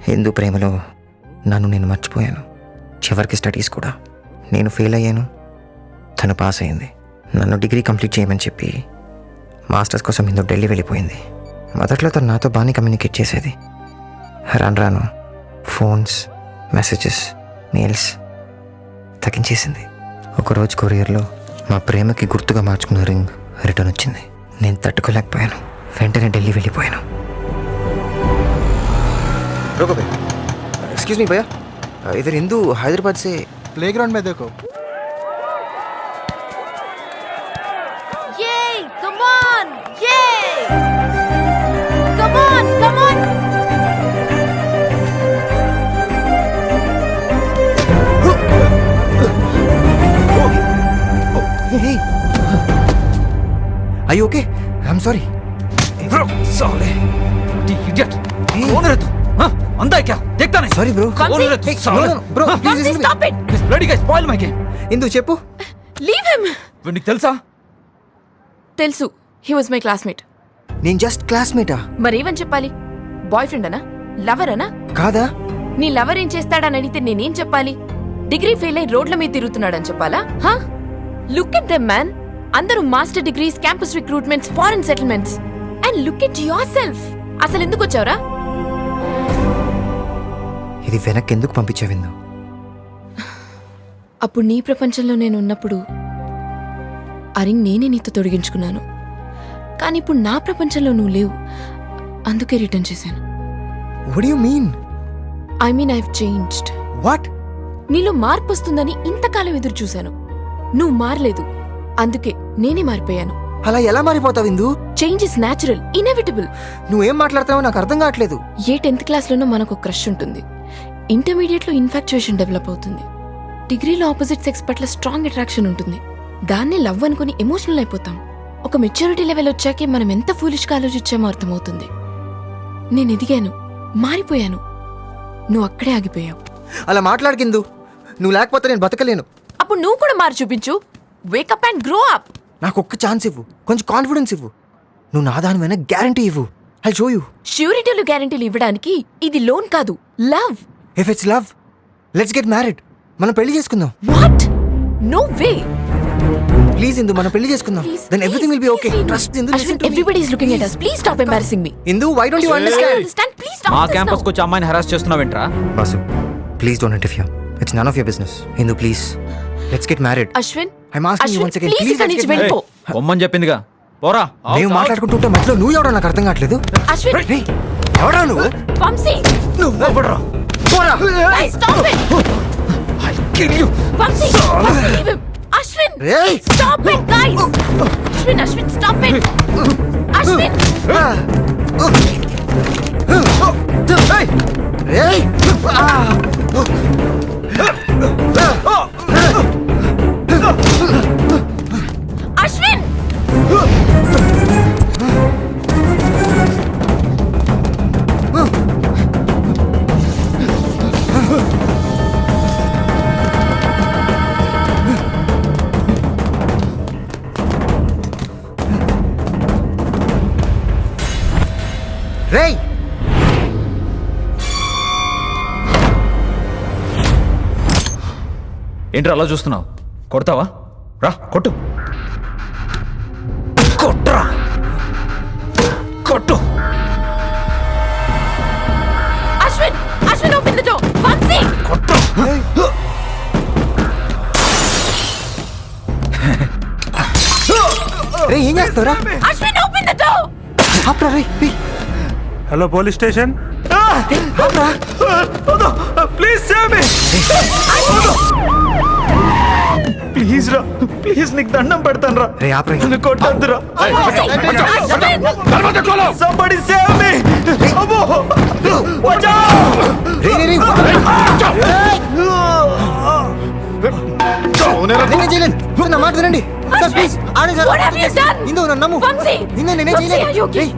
హిందూ ప్రేమలో నన్ను నేను మర్చిపోయాను. చివరికి స్టడీస్ కూడా. నేను ఫెయిల్ అయ్యాను, తను పాస్ అయింది. నన్ను డిగ్రీ కంప్లీట్ చేయమని చెప్పి మాస్టర్స్ కోసం హిందూ ఢిల్లీ వెళ్ళిపోయింది. మొదట్లో తను నాతో బాగానే కమ్యూనికేట్ చేసేది. రాను రాను ఫోన్స్, మెసేజెస్, మెయిల్స్ తగ్గించేసింది. ఒకరోజు కొరియర్లో మా ప్రేమకి గుర్తుగా మార్చుకున్న రింగ్ రిటర్న్ వచ్చింది. నేను తట్టుకోలేకపోయాను. వెంటనే ఢిల్లీ వెళ్ళిపోయాను. रोको भाई, एक्सक्यूज मी भैया, इधर हिंदू हैदराबाद से प्लेग्राउंड में देखो. Yay! Come on! Yay! Come on! Come on! Hey, are you okay? I'm sorry. साले, idiot! कौन है तू? हाँ, अंधा है क्या? देखता नहीं. Sorry bro. कौन है तू? साले. Bro, please Vamsi, listen to me. stop it! This bloody guy spoiled my game. ఇందు చెప్పు. Leave him! వీడికి తెలుసా? తెలుసు, he was my classmate. నేను జస్ట్ క్లాస్మేటా? మరేమని చెప్పాలి? బాయ్ ఫ్రెండ్ అనా? లవర్ అనా? కాదా? నీ లవర్ ఏం చేస్తాడని అడిగితే నేనేం చెప్పాలి? డిగ్రీ ఫెయిల్ అయి రోడ్ల మీద తిరుగుతున్నాడని చెప్పాలా? హా? Look at them man. అందరూ master degrees, campus recruitments, foreign settlements. And look at yourself. అసలు ఎందుకు వచ్చావురా? ఇది వెనక్కి ఎందుకు పంపించావిందు? అప్పుడు నీ ప్రపంచంలో నేను ఉన్నప్పుడు ఆ రింగ్ నేనే నీతో తొడిగించుకున్నాను. కానీ ఇప్పుడు నా ప్రపంచంలో నువ్వు లేవు, అందుకే రిటర్న్ చేశాను. What do you mean? I mean I've changed. What? నీలో మార్పు వస్తుందని ఇంతకాలం ఎదురు చూశాను. నువ్వు మారలేదు, అందుకే నేనే మారిపోయాను. అలా ఎలా మారిపోతావు Indu? Change is natural, inevitable. నువ్వేం మాట్లాడుతావో నాకు అర్థం కావట్లేదు. ఏ 10th క్లాస్లోనో మనకు క్రష్ ఉంటుంది. ఇంటర్మీడియట్లో ఇన్ఫాక్చుయేషన్ డెవలప్ అవుతుంది. డిగ్రీలో ఆపోజిట్ సెక్స్ పట్ల స్ట్రాంగ్ అట్రాక్షన్ ఉంటుంది. దాన్ని లవ్ అనుకుని ఎమోషనల్ అయిపోతాం. ఒక మెచ్యూరిటీ లెవెల్ వచ్చాకే మనం ఎంత ఫూలిష్గా ఆలోచించామో అర్థమవుతుంది. నేను ఎదిగాను, మారిపోయాను. నువ్వు అక్కడే ఆగిపోయావు. అలా మాట్లాడకిందు. నువ్వు లేకపోతే నేను బతకలేను. అప్పుడు నువ్వు కూడా మారి చూపించు. Wake up and grow up. నాకు ఒక్క ఛాన్స్ ఇవ్వు, కొంచెం కాన్ఫిడెన్స్ ఇవ్వు. నువ్వు నా దానివైనా గ్యారంటీ ఇవ్వు. I show you. ష్యూరిటీలు గ్యారంటీలు ఇవ్వడానికి ఇది లోన్ కాదు, love. If it's love, let's get married. మనం పెళ్లి చేసుకుందాం. What? No way. Please Indu, మనం పెళ్లి చేసుకుందాం. Then everything will be okay. Trust Indu. Ashwin, everybody is looking at us. Please stop embarrassing me. Indu, why don't you understand? Please stop మా this campus now. వచ్చి అమ్మాయిని harass చేస్తున్నావేంట్రా? Boss, please don't interfere. It's none of your business. Indu, please let's get married. Ashwin, I'm asking you once again. please ఇక్కడి నుంచి వెళ్ళిపో. పొమ్మని చెప్పిందిగా. పోరా. మేము మాట్లాడుకుంటుంటే మధ్యలో నువ్వు ఎవడో నాకు అర్థం కావట్లేదు. Ashwin, రేయ్, ఎవడా నువ్వు? Vamsi, నువ్వు ఎవడరా? పోరా. guys, stop it. I'll kill you. Vamsi, leave him. Ashwin, Hey! stop it, guys. Ashwin, stop it. Ashwin, రేయ్! Ashwin. రేయ్! ఏంట్రా అలా చూస్తున్నావు? కొడతావా? రా కొట్టు. కొట్టురా. కొట్టు. Ashwin, open the door. Vamsi. కొట్టు. రేయ్, ఏం చేస్తావురా? Ashwin, open the door. ఆపురా రేయ్. రేయ్, हेलो पुलिस स्टेशन. ఆపురా. Please save me. ప్లీజ్ రా, ప్లీజ్ నీకు దండం పెడతాను రా. రేయ్, ఆపురా. నన్ను కొట్టొద్దురా. Somebody save me. అబ్బో. బచావ్. రేయ్, రేయ్, రేయ్. నేనేం చేయలేను. నా మాట వినండి. Sir, please. ఆడే sir. What have you done? Indu, నన్ను నమ్ము. Vamsi. ఇందు, నేనేం Vamsi, చేయలేను. are you okay? రేయ్,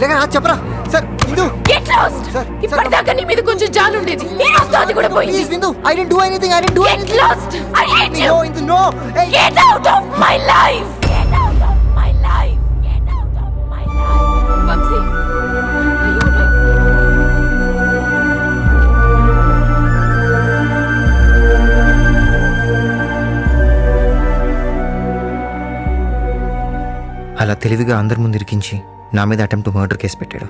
లేక చెప్పరా సార్. ఇందు, Get lost. Sir, ఇప్పటిదాకా నీ మీద కొంచెం జాలి ఉండేది. ఈ రోజుతో అది కూడా పోయింది. Please Indu, I didn't do anything. Get lost. I hate you. No, Indu, no. Hey. Get out of my life. Get out of my life. Get out of my life. Vamsi, are you alright? అలా తెలివిగా అందరి ముందు ఇరికించి నా మీద attempt murder case పెట్టాడు.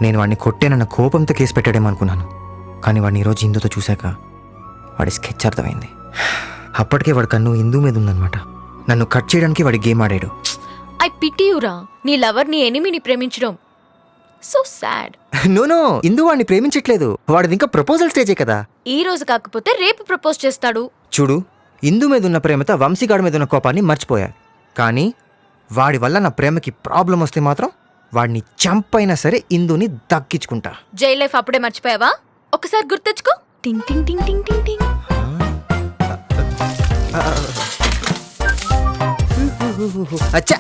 నేను వాడిని కొట్టేనన్న కోపంతో కేసు పెట్టాడేమో అనుకున్నాను. కానీ వాడిని ఈరోజు ఇందుతో చూశాక వాడి స్కెచ్ అర్థమైంది. అప్పటికే వాడి కన్ను ఇందు మీద ఉందన్నమాట. నన్ను కట్ చేయడానికి వాడి గేమ్ ఆడాడు. ఐ పిటి యురా, నీ లవర్ నీ ఎనిమిని ప్రేమించడం సో సాడ్. నో ఇందు వాడిని ప్రేమించట్లేదు. వాడిది ఇంకా ప్రపోజల్ స్టేజే కదా. ఈ రోజు కాకపోతే రేపు ప్రపోజ్ చేస్తాడు. చూడు, ఇందు మీద ఉన్న ప్రేమతో వంశీగాడి మీద ఉన్న కోపాన్ని మర్చిపోయా. కానీ వాడి వల్ల నా ప్రేమకి ప్రాబ్లం వస్తే మాత్రం వాడిని చంపైనా సరే ఇందుని దక్కించుకుంటా. జై లైఫ్ అప్పుడే మర్చిపోయావా? ఒకసారి గుర్తెచ్చుకో. టింగ్ టింగ్ టింగ్ టింగ్ టింగ్ టింగ్. అచ్చా,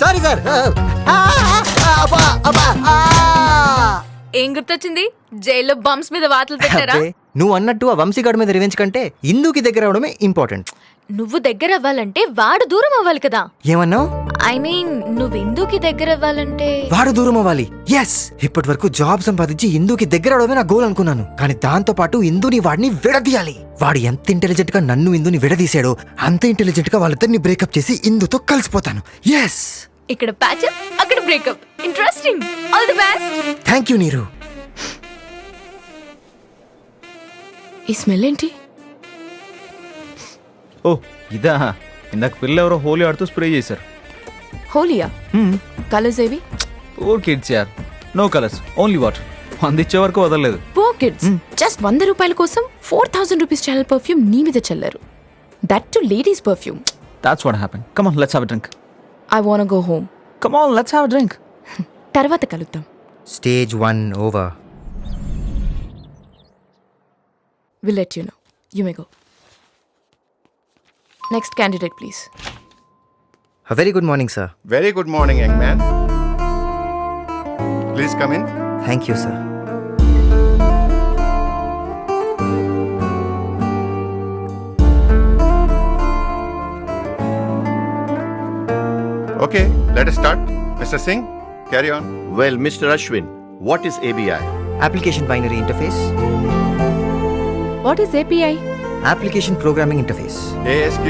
సారీ సార్. ఏం గుర్తొచ్చింది? జైల్లో బంప్స్ మీద వాతలు పెట్టారా? నువ్వు అన్నట్టు ఆ వంశీగాడి మీద రివెంజ్ కంటే ఇందుకి దగ్గర అవడమే ఇంపార్టెంట్. నువ్వు దగ్గర అవ్వాలంటే వాడు దూరం అవ్వాలి కదా. ఏమన్నావు? ఐ మీన్ నువ్వు ఇందుకి దగ్గర అవ్వాలంటే వాడు దూరం అవ్వాలి. ఎస్, ఇప్పటి వరకు జాబ్ సంపాదించి ఇందుకి దగ్గర అవడమే నా గోల్ అనుకున్నాను. కానీ దాంతో పాటు ఇందుని వాడిని విడదీయాలి. వాడు ఎంత ఇంటెలిజెంట్ గా నన్ను ఇందుని విడదీశాడో అంత ఇంటెలిజెంట్ గా వాళ్ళిద్దరిని బ్రేకప్ చేసి ఇందుతో కలిసిపోతాను. ఎస్. ఇక్కడ ప్యాచప్, అక్కడ breakup. Interesting. All the best. Thank you నీరు. ఈ స్మెల్ ఏంటి? ఓ ఇదా, ఇందాక పిల్ల ఎవరో హోలీ ఆడుతూ స్ప్రే చేశారు. హోలియా? కలర్స్ ఏవి? ఓర్ కిడ్స్ యార్, నో కలర్స్, ఓన్లీ వాటర్. అందిచ్చే వరకు వదలలేదు. పో కిడ్స్. జస్ట్ 100 రూపాయల కోసం 4000 రూపీస్ ఛానల్ పర్ఫ్యూమ్ నీ మీద చల్లారు. That too ladies perfume. That's what happened. Come on, let's have a drink. I want go home. Come on, let's have a drink. తర్వాత కలుద్దాం. Stage 1 over. We'll let you know. You may go. Next candidate, please. A very good morning, sir. Very good morning, young man. Please come in. Thank you, sir. Okay, let us start. Mr. Singh, carry on. Well, Mr. Ashwin, what is ABI? Application Binary Interface. What is API? Application Programming Interface. ASQ.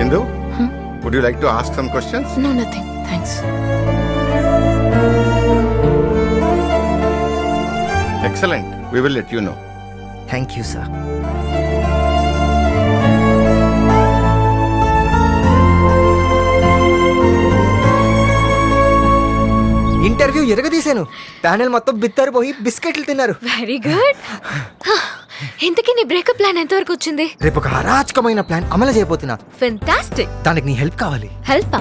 Indu, would you like to ask some questions? No, nothing. Thanks. Excellent. We will let you know. Thank you, sir. Interview ఎరగదీశాను. Panel మొత్తం బిత్తరిపోయి బిస్కెట్లు తిన్నారు. Very good. ఇంతకీ నీ breakup plan ఎంతవరకు వచ్చింది? రేపు ఒక అరాచకమైన ప్లాన్ అమలు చేయబోతున్నా. ఫెంటాస్టిక్. దానికి నీ హెల్ప్ కావాలి. హెల్ప్